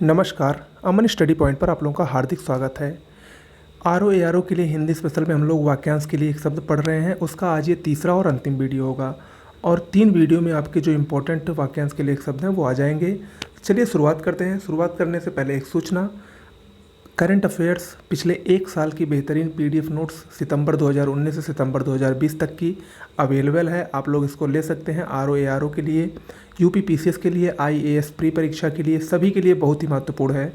नमस्कार। अमन study point पर आप लोगों का हार्दिक स्वागत है। आर ओ के लिए हिंदी स्पेशल में हम लोग वाक्यांश के लिए एक शब्द पढ़ रहे हैं। उसका आज ये तीसरा और अंतिम वीडियो होगा और 3 वीडियो में आपके जो इम्पोर्टेंट वाक्यांश के लिए एक शब्द हैं वो आ जाएंगे। चलिए शुरुआत करते हैं। शुरुआत करने से पहले एक सूचना। करंट अफेयर्स पिछले 1 साल की बेहतरीन पीडीएफ नोट्स सितंबर 2019 से सितंबर 2020 तक की अवेलेबल है। आप लोग इसको ले सकते हैं। आर ओ के लिए, यूपी पीसीएस के लिए, आईएएस प्री परीक्षा के लिए, सभी के लिए बहुत ही महत्वपूर्ण है।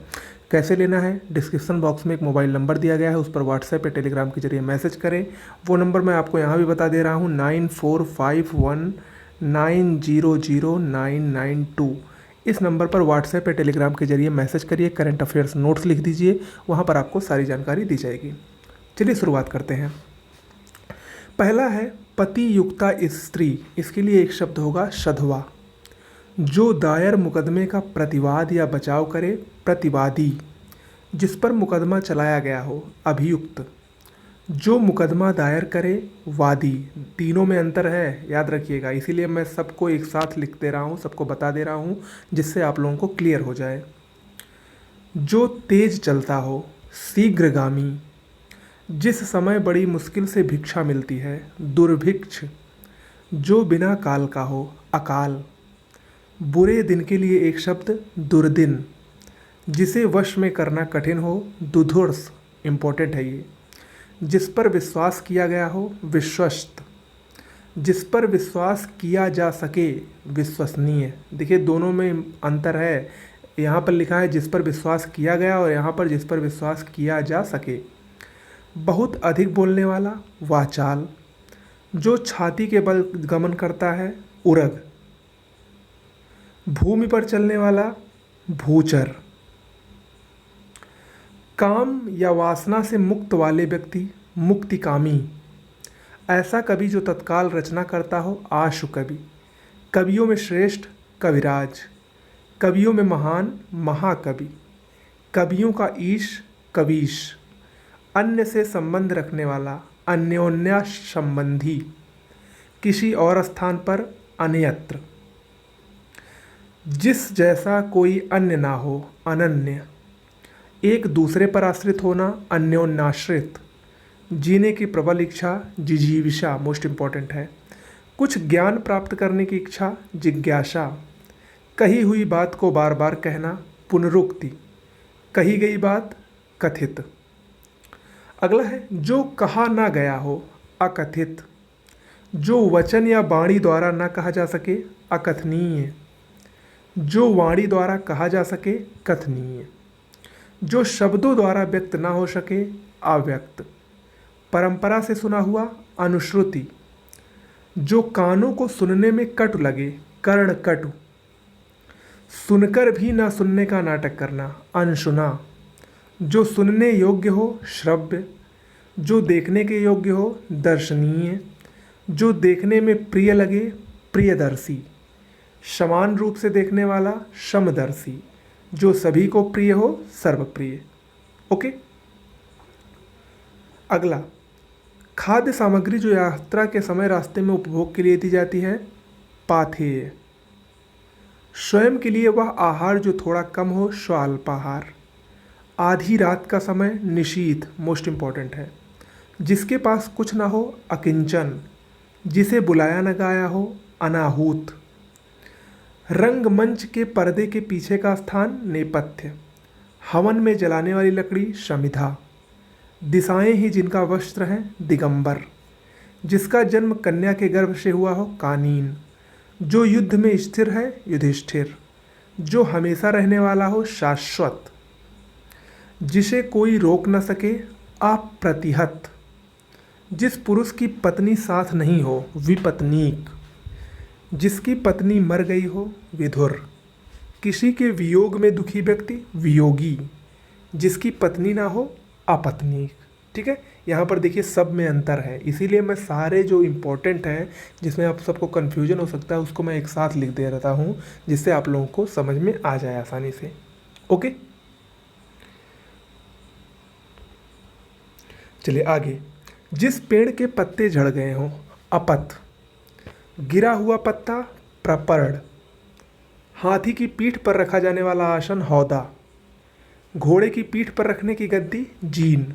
कैसे लेना है? डिस्क्रिप्शन बॉक्स में एक मोबाइल नंबर दिया गया है, उस पर व्हाट्सएप या टेलीग्राम के जरिए मैसेज करें। वो नंबर मैं आपको यहाँ भी बता दे रहा हूँ, 9451900992। इस नंबर पर व्हाट्सएप या टेलीग्राम के जरिए मैसेज करिए, करंट अफेयर्स नोट्स लिख दीजिए, वहाँ पर आपको सारी जानकारी दी जाएगी। चलिए शुरुआत करते हैं। पहला है पति युक्ता स्त्री। इसके लिए एक शब्द होगा शधवा। जो दायर मुकदमे का प्रतिवाद या बचाव करे, प्रतिवादी। जिस पर मुकदमा चलाया गया हो, अभियुक्त। जो मुकदमा दायर करे, वादी। तीनों में अंतर है, याद रखिएगा, इसीलिए मैं सबको एक साथ लिख दे रहा हूँ, सबको बता दे रहा हूँ, जिससे आप लोगों को क्लियर हो जाए। जो तेज चलता हो, शीघ्रगामी। जिस समय बड़ी मुश्किल से भिक्षा मिलती है, दुर्भिक्ष। जो बिना काल का हो, अकाल। बुरे दिन के लिए एक शब्द, दुर्दिन। जिसे वश में करना कठिन हो, दुधुर्स। इम्पोर्टेंट है ये। जिस पर विश्वास किया गया हो, विश्वस्त। जिस पर विश्वास किया जा सके, विश्वसनीय। देखिए दोनों में अंतर है। यहाँ पर लिखा है जिस पर विश्वास किया गया और यहाँ पर जिस पर विश्वास किया जा सके। बहुत अधिक बोलने वाला, वाचाल। जो छाती के बल गमन करता है, उरग। भूमि पर चलने वाला, भूचर। काम या वासना से मुक्त वाले व्यक्ति, मुक्तिकामी। ऐसा कवि जो तत्काल रचना करता हो, आशु कवि। कवियों में श्रेष्ठ, कविराज। कवियों में महान, महाकवि। कवियों का ईश, कवीश। अन्य से संबंध रखने वाला, अन्योन्या संबंधी। किसी और स्थान पर, अन्यत्र। जिस जैसा कोई अन्य ना हो, अनन्य। एक दूसरे पर आश्रित होना, अन्योन्याश्रित। जीने की प्रबल इच्छा, जिजीविषा, मोस्ट इम्पॉर्टेंट है। कुछ ज्ञान प्राप्त करने की इच्छा, जिज्ञासा। कही हुई बात को बार बार कहना, पुनरुक्ति। कही गई बात, कथित। अगला है जो कहा ना गया हो, अकथित। जो वचन या वाणी द्वारा ना कहा जा सके, अकथनीय। जो वाणी द्वारा कहा जा सके, कथनीय। जो शब्दों द्वारा व्यक्त ना हो सके, अव्यक्त। परंपरा से सुना हुआ, अनुश्रुति। जो कानों को सुनने में कटु लगे, कर्णकटु। सुनकर भी ना सुनने का नाटक करना, अनसुना। जो सुनने योग्य हो, श्रव्य। जो देखने के योग्य हो, दर्शनीय। जो देखने में प्रिय लगे, प्रियदर्शी। समान रूप से देखने वाला, समदर्शी। जो सभी को प्रिय हो, सर्वप्रिय। ओके। अगला, खाद्य सामग्री जो यात्रा के समय रास्ते में उपभोग के लिए दी जाती है, पाथेय। स्वयं के लिए वह आहार जो थोड़ा कम हो, स्वाल्पाहार। आधी रात का समय, निशीथ, मोस्ट इम्पॉर्टेंट है। जिसके पास कुछ ना हो, अकिंचन। जिसे बुलाया न गाया हो, अनाहूत। रंगमंच के पर्दे के पीछे का स्थान, नेपथ्य। हवन में जलाने वाली लकड़ी, शमिधा। दिशाएं ही जिनका वस्त्र है, दिगंबर। जिसका जन्म कन्या के गर्भ से हुआ हो, कानीन। जो युद्ध में स्थिर है, युधिष्ठिर। जो हमेशा रहने वाला हो, शाश्वत। जिसे कोई रोक न सके, अप्रतिहत। जिस पुरुष की पत्नी साथ नहीं हो, विपत्नीक। जिसकी पत्नी मर गई हो, विधुर। किसी के वियोग में दुखी व्यक्ति, वियोगी। जिसकी पत्नी ना हो, अपत्नीक। ठीक है, यहाँ पर देखिए सब में अंतर है, इसीलिए मैं सारे जो इम्पोर्टेंट हैं जिसमें आप सबको कन्फ्यूजन हो सकता है उसको मैं एक साथ लिख दे रहा हूँ, जिससे आप लोगों को समझ में आ जाए आसानी से। ओके, चलिए आगे। जिस पेड़ के पत्ते झड़ गए हों, अपत। गिरा हुआ पत्ता, प्रपर्ण। हाथी की पीठ पर रखा जाने वाला आसन, हौदा। घोड़े की पीठ पर रखने की गद्दी जीन।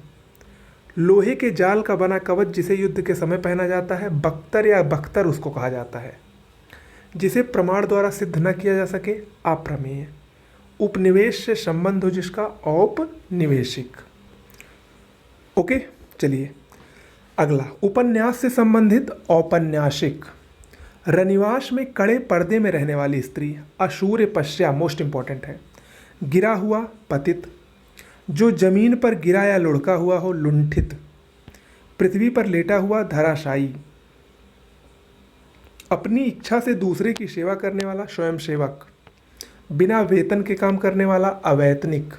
लोहे के जाल का बना कवच जिसे युद्ध के समय पहना जाता है बख्तर या बख्तर उसको कहा जाता है। जिसे प्रमाण द्वारा सिद्ध न किया जा सके अप्रमेय। उपनिवेश से संबंध हो जिसका औपनिवेशिक। ओके, चलिए अगला उपन्यास से संबंधित औपन्यासिक। रनिवास में कड़े पर्दे में रहने वाली स्त्री अशूर्य पश्या मोस्ट इंपॉर्टेंट है। गिरा हुआ पतित। जो जमीन पर गिरा या लुढ़का हुआ हो लुंठित। पृथ्वी पर लेटा हुआ धराशायी। अपनी इच्छा से दूसरे की सेवा करने वाला स्वयंसेवक। बिना वेतन के काम करने वाला अवैतनिक।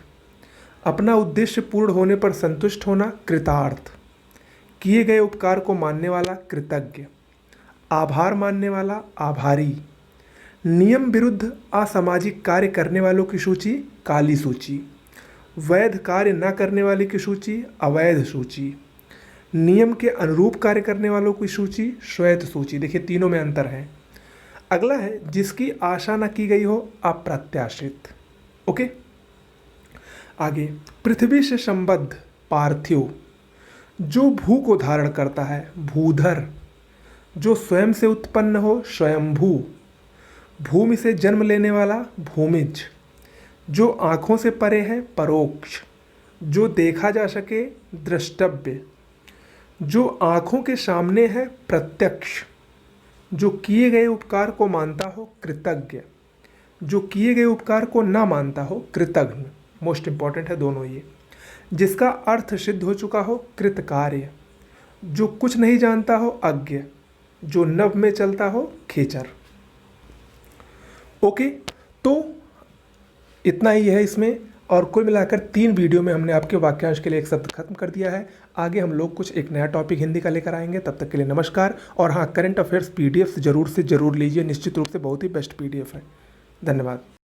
अपना उद्देश्य पूर्ण होने पर संतुष्ट होना कृतार्थ। किए गए उपकार को मानने वाला कृतज्ञ। आभार मानने वाला आभारी। नियम विरुद्ध असामाजिक कार्य करने वालों की सूची काली सूची। वैध कार्य न करने वाले की सूची अवैध सूची। नियम के अनुरूप कार्य करने वालों की सूची श्वेत सूची। देखिए तीनों में अंतर है। अगला है जिसकी आशा न की गई हो अप्रत्याशित। ओके, आगे पृथ्वी से संबद्ध पार्थिव। जो भू को धारण करता है भूधर। जो स्वयं से उत्पन्न हो स्वयंभू। भूमि से जन्म लेने वाला भूमिज। जो आँखों से परे है परोक्ष। जो देखा जा सके द्रष्टव्य। जो आँखों के सामने है प्रत्यक्ष। जो किए गए उपकार को मानता हो कृतज्ञ। जो किए गए उपकार को ना मानता हो कृतघ्न। मोस्ट इंपॉर्टेंट है दोनों ये। जिसका अर्थ सिद्ध हो चुका हो कृतकार्य। जो कुछ नहीं जानता हो अज्ञ। जो नभ में चलता हो खेचर। ओके, तो इतना ही है इसमें, और कुल मिलाकर 3 वीडियो में हमने आपके वाक्यांश के लिए एक शब्द खत्म कर दिया है। आगे हम लोग कुछ एक नया टॉपिक हिंदी का लेकर आएंगे। तब तक के लिए नमस्कार। और हाँ, करंट अफेयर्स PDF ज़रूर से ज़रूर लीजिए, निश्चित रूप से बहुत ही बेस्ट PDF है। धन्यवाद।